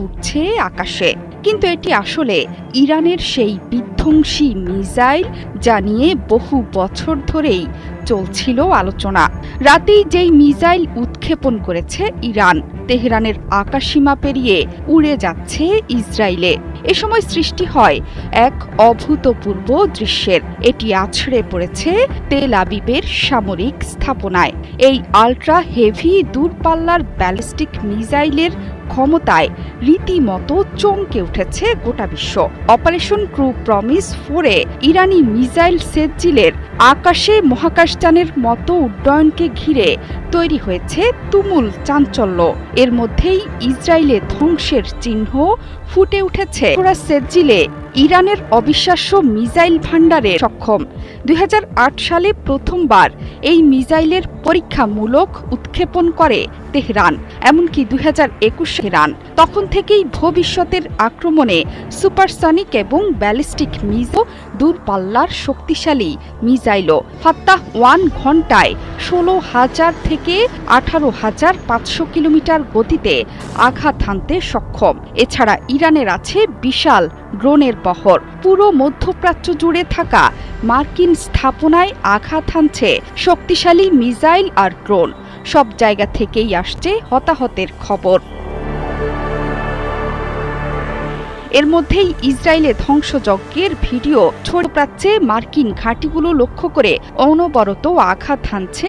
উঠছে আকাশে। কিন্তু এটি আসলে ইরানের সেই বিধ্বংসী মিসাইল, যা নিয়ে বহু বছর ধরেই চলছিল আলোচনা। রাতেই যেই মিসাইল উৎক্ষেপণ করেছে ইরান, তেহরানের আকাশসীমা পেরিয়ে উড়ে যাচ্ছে ইসরায়েলে। এ সময় সৃষ্টি হয় এক অভূতপূর্ব দৃশ্যের। এটি আছড়ে পড়েছে তেল আবিবের সামরিক স্থাপনায়। এই আল্ট্রা হেভি দূরপাল্লার ব্যালিস্টিক মিসাইলের ক্ষমতায় রীতিমতো চমকে উঠেছে গোটা বিশ্ব। অপারেশন ট্রু প্রমিস 4-এ ইরানি মিসাইল সেজ্জিলের আকাশে মহাকাশযানের মতো উড্ডয়নকে ঘিরে তৈরি হয়েছে তুমুল চাঞ্চল্য। এর মধ্যেই ইসরায়েলে ধ্বংসের চিহ্ন ফুটে উঠেছে। সেজ্জিলে ইরানের অবিশ্বাস্য মিসাইল ভান্ডারে সক্ষম। 2008 সালে প্রথমবার এই মিসাইলের পরীক্ষামূলক উৎক্ষেপণ করে তেহরান। এমনকি 2021 ইরান তখন থেকেই ভবিষ্যতের আক্রমণে সুপারসনিক এবং ব্যালিস্টিক দূরপাল্লার শক্তিশালী মিসাইলও ফাত্তাহ 1 ঘণ্টায় 16,000 থেকে 18,500 কিলোমিটার গতিতে আঘাত হানতে সক্ষম। এছাড়া ইরানের আছে বিশাল ড্রোনের বহর। পুরো মধ্যপ্রাচ্য জুড়ে থাকা মার্কিন স্থাপনায় আঘাত হানছে শক্তিশালী মিসাইল আর ড্রোন। সব জায়গা থেকেই আসছে হতাহতের খবর। এর মধ্যেই ইসরায়েলে ধ্বংসযজ্ঞের ভিডিও ছড়িয়ে প্রাচ্যে মার্কিন ঘাঁটিগুলো লক্ষ্য করে অনবরত আঘাত হানছে